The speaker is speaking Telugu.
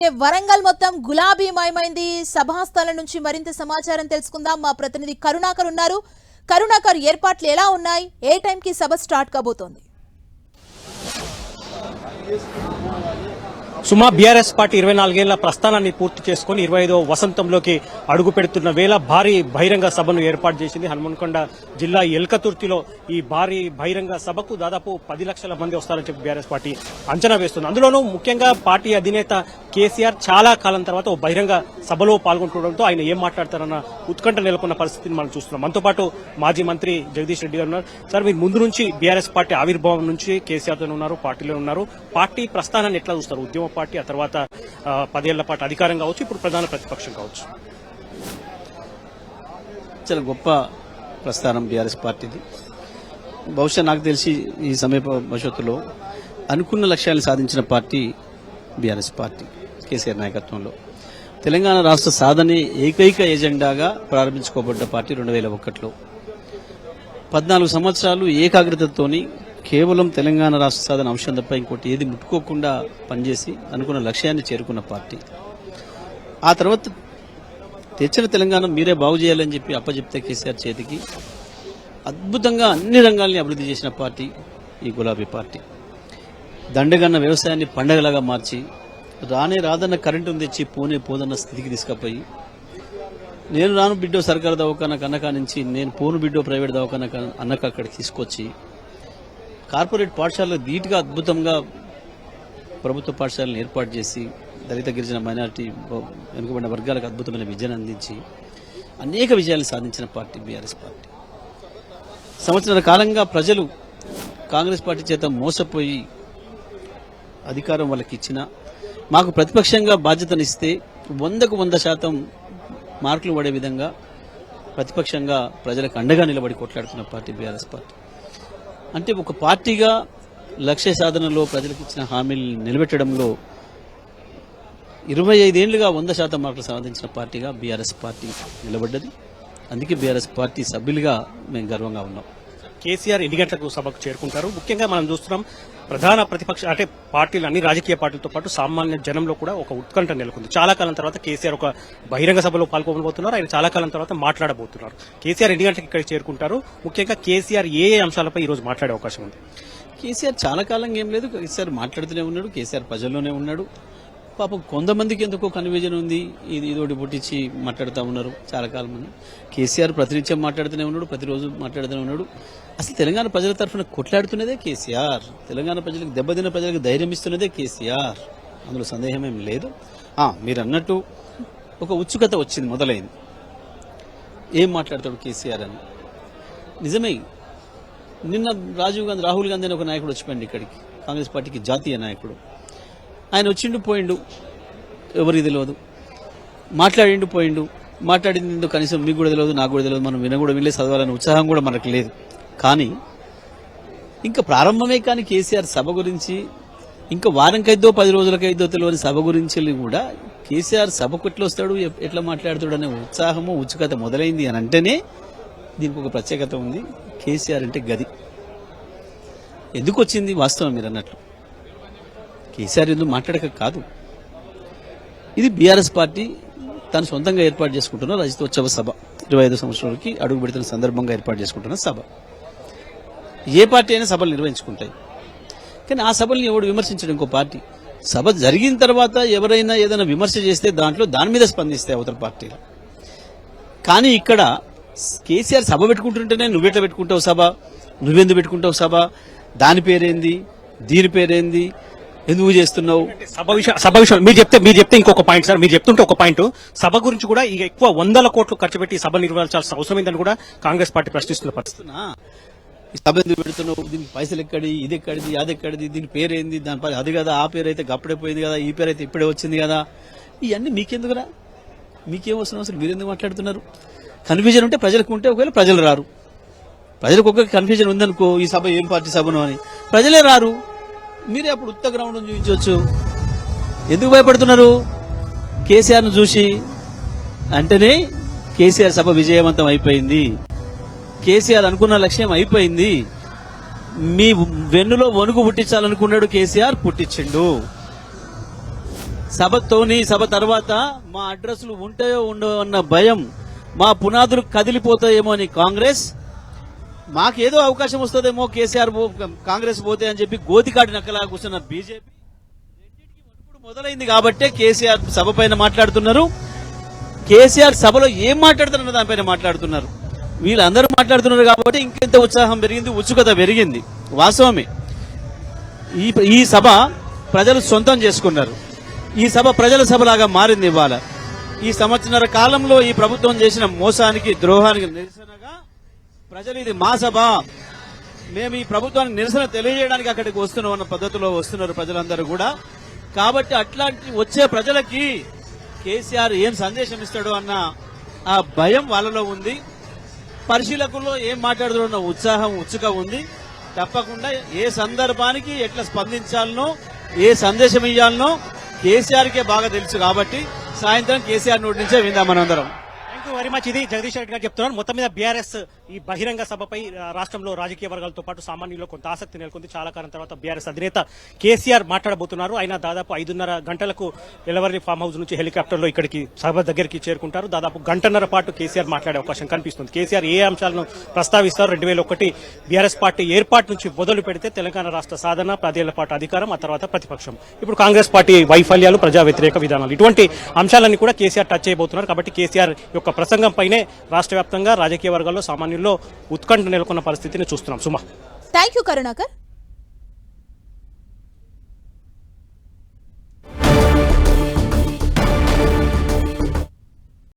వరంగల్ మొత్తం గులాబీమయమైంది. సభాస్థలం నుంచి మరింత సమాచారం తెలుసుకుందాం. మా ప్రతినిధి కరుణాకర్ ఉన్నారు. కరుణాకర్, ఏర్పాట్లు ఎలా ఉన్నాయి? ఏ టైంకి సభ స్టార్ట్ కాబోతోంది? సుమా, బీఆర్ఎస్ పార్టీ 24 ఏళ్ల ప్రస్థానాన్ని పూర్తి చేసుకుని 25వ వసంతంలోకి అడుగు పెడుతున్న వేళ భారీ బహిరంగ సభను ఏర్పాటు చేసింది. హనుమన్కొండ జిల్లా ఎల్కతుర్తిలో ఈ భారీ బహిరంగ సభకు దాదాపు 10 లక్షల మంది వస్తారని చెప్పి బీఆర్ఎస్ పార్టీ అంచనా వేస్తుంది. అందులోనూ ముఖ్యంగా పార్టీ అధినేత కేసీఆర్ చాలా కాలం తర్వాత ఓ బహిరంగ సభలో పాల్గొంటుండడంతో ఆయన ఏం మాట్లాడతారన్న ఉత్కంఠ నెలకొన్న పరిస్థితిని మనం చూస్తున్నాం. మనతో పాటు మాజీ మంత్రి జగదీష్ రెడ్డి గారు ఉన్నారు. సార్, మీరు ముందు నుంచి బీఆర్ఎస్ పార్టీ ఆవిర్భావం నుంచి కేసీఆర్తో ఉన్నారు, పార్టీలో ఉన్నారు. పార్టీ ప్రస్థానాన్ని ఎట్లా చూస్తారు? ఉద్యమ పార్టీ, ఆ తర్వాత 10 ఏళ్ల పాటు అధికారం కావచ్చు, ఇప్పుడు ప్రధాన ప్రతిపక్షం కావచ్చు. చాలా గొప్ప ప్రస్థానం బీఆర్ఎస్ పార్టీది. బహుశా నాకు తెలిసి ఈ సమీప భవిష్యత్తులో అనుకున్న లక్ష్యాలను సాధించిన పార్టీ బీఆర్ఎస్ పార్టీ కేసీఆర్ నాయకత్వంలో. తెలంగాణ రాష్ట్ర సాధనే ఏకైక ఎజెండాగా ప్రారంభించుకోబడ్డ పార్టీ 2001లో 14 సంవత్సరాలు ఏకాగ్రతతోని కేవలం తెలంగాణ రాష్ట్ర సాధన అంశం తప్ప ఇంకోటి ఏది ముట్టుకోకుండా పనిచేసి అనుకున్న లక్ష్యాన్ని చేరుకున్న పార్టీ. ఆ తర్వాత తెచ్చిన తెలంగాణ మీరే బాగు చేయాలని చెప్పి అప్పచెప్తే కేసీఆర్ చేతికి అద్భుతంగా అన్ని రంగాల్ని అభివృద్ధి చేసిన పార్టీ ఈ గులాబీ పార్టీ. దండగన్న వ్యవసాయాన్ని పండగలాగా మార్చి, రాదన్న కరెంటును తెచ్చి పోదన్న స్థితికి తీసుకుపోయి, నేను రాను బిడ్డో సర్కారు దవాఖాన కన్నకా నుంచి నేను పోను బిడ్డో ప్రైవేట్ దవాఖాన అన్నక అక్కడికి తీసుకొచ్చి, కార్పొరేట్ పాఠశాలలో ధీటుగా అద్భుతంగా ప్రభుత్వ పాఠశాలను ఏర్పాటు చేసి, దళిత గిరిజన మైనారిటీ వెనుకబడిన వర్గాలకు అద్భుతమైన విజయాన్ని అందించి అనేక విజయాలు సాధించిన పార్టీ బీఆర్ఎస్ పార్టీ. సంవత్సరాల కాలంగా ప్రజలు కాంగ్రెస్ పార్టీ చేత మోసపోయి అధికారం వాళ్ళకి ఇచ్చినా, మాకు ప్రతిపక్షంగా బాధ్యతనిస్తే 100కు 100% మార్కులు పడే విధంగా ప్రతిపక్షంగా ప్రజలకు అండగా నిలబడి కొట్లాడుతున్న పార్టీ బీఆర్ఎస్ పార్టీ. అంటే ఒక పార్టీగా లక్ష్య సాధనలో ప్రజలకు ఇచ్చిన హామీలు నిలబెట్టడంలో 25 ఏళ్లుగా 100% మార్కులు సాధించిన పార్టీగా బీఆర్ఎస్ పార్టీ నిలబడ్డది. అందుకే బీఆర్ఎస్ పార్టీ సభ్యులుగా మేము గర్వంగా ఉన్నాం. కేసీఆర్ ఎన్ని గంటలకు సభకు చేరుకుంటారు? ముఖ్యంగా మనం చూస్తున్నాం, ప్రధాన ప్రతిపక్ష అంటే పార్టీలు, అన్ని రాజకీయ పార్టీలతో పాటు సామాన్య జనంలో కూడా ఒక ఉత్కంఠ నెలకొంది. చాలా కాలం తర్వాత కేసీఆర్ ఒక బహిరంగ సభలో పాల్గొనబోతున్నారు. ఆయన చాలా కాలం తర్వాత మాట్లాడబోతున్నారు. కేసీఆర్ ఎన్ని గంటలకు ఇక్కడ చేరుకుంటారు? ముఖ్యంగా కేసీఆర్ ఏ అంశాలపై ఈ రోజు మాట్లాడే అవకాశం ఉంది? కేసీఆర్ చాలా కాలంగా ఏం లేదు, కేసీఆర్ మాట్లాడుతూనే ఉన్నాడు. కేసీఆర్ ప్రజల్లోనే ఉన్నాడు. పాపం కొంతమందికి ఎందుకో కన్ఫ్యూజన్ ఉంది, ఇదోటి పుట్టించి మాట్లాడుతూ ఉన్నారు చాలా కాలం మంది. కేసీఆర్ ప్రతినిత్యం మాట్లాడుతూనే ఉన్నాడు, ప్రతిరోజు మాట్లాడుతూనే ఉన్నాడు. అసలు తెలంగాణ ప్రజల తరఫున కొట్లాడుతున్నదే కేసీఆర్. తెలంగాణ ప్రజలకు దెబ్బతిన్న ప్రజలకు ధైర్యం ఇస్తున్నదే కేసీఆర్. అందులో సందేహమేం లేదు. మీరు అన్నట్టు ఒక ఉత్సుకత వచ్చింది, మొదలైంది. ఏం మాట్లాడతాడు కేసీఆర్ అని. నిజమే, నిన్న రాహుల్ గాంధీ అని ఒక నాయకుడు వచ్చిపోయింది ఇక్కడికి, కాంగ్రెస్ పార్టీకి జాతీయ నాయకుడు. ఆయన వచ్చిండు పోయిండు, ఎవరికి తెలియదు. మాట్లాడిండు పోయిండు, మాట్లాడింది కనీసం మీకు కూడా తెలియదు, నాకు కూడా తెలియదు, మనం వినలే, చదవాలనే ఉత్సాహం కూడా మనకు లేదు. కానీ ఇంకా ప్రారంభమే కానీ కేసీఆర్ సభ గురించి, ఇంకా వారంకైద్దో 10 రోజులకైద్దో తెలియని సభ గురించి కూడా కేసీఆర్ సభకు ఎట్లా వస్తాడు, ఎట్లా మాట్లాడుతాడు అనే ఉత్సాహము ఉత్సుకత మొదలైంది అని అంటేనే దీనికి ఒక ప్రత్యేకత ఉంది. కేసీఆర్ అంటే గది. ఎందుకు వచ్చింది వాస్తవం మీరు అన్నట్లు. కేసీఆర్ ఎందుకు మాట్లాడక కాదు, ఇది బీఆర్ఎస్ పార్టీ తను సొంతంగా ఏర్పాటు చేసుకుంటున్న రజతోత్సవ సభ. 25 సంవత్సరాలకి అడుగు పెడుతున్న సందర్భంగా ఏర్పాటు చేసుకుంటున్న సభ. ఏ పార్టీ అయినా సభలు నిర్వహించుకుంటాయి, కానీ ఆ సభల్ని ఎవడు విమర్శించడం ఇంకో పార్టీ. సభ జరిగిన తర్వాత ఎవరైనా ఏదైనా విమర్శ చేస్తే దాని మీద స్పందిస్తాయి అవతల పార్టీలు. కానీ ఇక్కడ కేసీఆర్ సభ పెట్టుకుంటుంటేనే నువ్వెట్లా పెట్టుకుంటావు సభ, నువ్వెందుకు పెట్టుకుంటావు సభ, దాని పేరేంది, దీని పేరేంది, ఎందుకు చేస్తున్నావు సభ విషయం మీరు చెప్తే ఇంకొక పాయింట్ సార్. మీరు చెప్తుంటే ఒక పాయింట్, సభ గురించి కూడా ఇక ఎక్కువ 100 కోట్లు ఖర్చు పెట్టి సభ నిర్వహించాల్సిన అవసరం ఏందని కూడా కాంగ్రెస్ పార్టీ ప్రశ్నిస్తున్న పరిస్థితి. సభ ఎందుకు పెడుతున్నావు, దీనికి పైసలు ఎక్కడి, ఇది ఎక్కడిది, అది ఎక్కడిది, దీని పేరేంది, దాని అది కదా, ఆ పేరు అయితే అప్పుడే పోయింది కదా, ఈ పేరు అయితే ఇప్పుడే వచ్చింది కదా, ఇవన్నీ మీకెందుకురా, మీకేం వస్తున్నావు, అసలు మీరెందుకు మాట్లాడుతున్నారు? కన్ఫ్యూజన్ ఉంటే ప్రజలకు ఉంటే, ఒకవేళ ప్రజలు రారు. ప్రజలకు ఒక కన్ఫ్యూజన్ ఉందనుకో, ఈ సభ ఏం పార్టీ సభను అని, ప్రజలే రారు. మీరే అప్పుడు ఉత్త గ్రౌండ్ చూపించవచ్చు. ఎందుకు భయపడుతున్నారు? కేసీఆర్ను చూసి అంటేనే కేసీఆర్ సభ విజయవంతం అయిపోయింది, కేసీఆర్ అనుకున్న లక్ష్యం అయిపోయింది. మీ వెన్నులో వణుకు పుట్టించాలనుకున్నాడు కేసీఆర్, పుట్టించిండు. సభ తర్వాత మా అడ్రస్లు ఉంటాయో ఉండవో అన్న భయం, మా పునాదులు కదిలిపోతాయేమో అని కాంగ్రెస్, మాకేదో అవకాశం వస్తుందేమో కేసీఆర్ కాంగ్రెస్ పోతే అని చెప్పి గోతికాటి నక్కలా కూర్చున్న బీజేపీ ఇప్పుడు మొదలైంది కాబట్టే కేసీఆర్ సభ పైన మాట్లాడుతున్నారు. కేసీఆర్ సభలో ఏం మాట్లాడుతున్నారు దానిపైన మాట్లాడుతున్నారు. వీళ్ళందరూ మాట్లాడుతున్నారు కాబట్టి ఇంకెంత ఉత్సాహం పెరిగింది, ఉత్సుకత పెరిగింది. వాస్తవమే, ఈ సభ ప్రజలు సొంతం చేసుకున్నారు. ఈ సభ ప్రజల సభలాగా మారింది. ఇవాళ ఈ సంవత్సరాల కాలంలో ఈ ప్రభుత్వం చేసిన మోసానికి, ద్రోహానికి నిరసనగా ప్రజలు ఇది మా సభ, మేము ఈ ప్రభుత్వానికి నిరసన తెలియజేయడానికి అక్కడికి వస్తున్నాం అన్న పద్ధతిలో వస్తున్నారు ప్రజలందరూ కూడా. కాబట్టి అట్లాంటి వచ్చే ప్రజలకి కేసీఆర్ ఏం సందేశం ఇస్తాడో అన్న ఆ భయం వాళ్ళలో ఉంది. పరిశీలకుల్లో ఏం మాట్లాడుతున్న ఉత్సాహం, ఉత్సుక ఉంది. తప్పకుండా ఏ సందర్భానికి ఎట్లా స్పందించాలనో, ఏ సందేశం ఇవ్వాలనో కేసీఆర్కే బాగా తెలుసు. కాబట్టి సాయంత్రం కేసీఆర్ నోటి నుంచే విందాం మనందరం. Thank you very much. ఇది జగదీష్ రెడ్డి గారు చెప్తున్నారు. మొత్తం మీద బీఆర్ఎస్ ఈ బహిరంగ సభపై రాష్ట్రంలో రాజకీయ వర్గాలతో పాటు సామాన్యుల్లో కొంత ఆసక్తి నెలకొంది. చాలా కాలం తర్వాత బీఆర్ఎస్ అధినేత కేసీఆర్ మాట్లాడబోతున్నారు. ఆయన దాదాపు 5:30 గంటలకు ఎలవర్లి ఫామ్ హౌస్ నుంచి హెలికాప్టర్లో ఇక్కడికి సభ దగ్గరికి చేరుకుంటారు. దాదాపు గంటన్నర పాటు కేసీఆర్ మాట్లాడే అవకాశం కనిపిస్తుంది. కేసీఆర్ ఏ అంశాలను ప్రస్తావిస్తారు? 2001 బీఆర్ఎస్ పార్టీ ఏర్పాటు నుంచి మొదలు పెడితే తెలంగాణ రాష్ట్ర సాధన, 10 ఏళ్ల పాటు అధికారం, ఆ తర్వాత ప్రతిపక్షం, ఇప్పుడు కాంగ్రెస్ పార్టీ వైఫల్యాలు, ప్రజా వ్యతిరేక విధానాలు, ఇటువంటి అంశాలన్నీ కూడా కేసీఆర్ టచ్ చేయబోతున్నారు. కాబట్టి కేసీఆర్ యొక్క ప్రసంగం పైనే రాష్ట్ర వ్యాప్తంగా రాజకీయ వర్గాల్లో సామాన్యుల్లో ఉత్కంఠ నెలకొన్న పరిస్థితిని చూస్తున్నాం. సుమా, థ్యాంక్ యూ కరుణాకర్.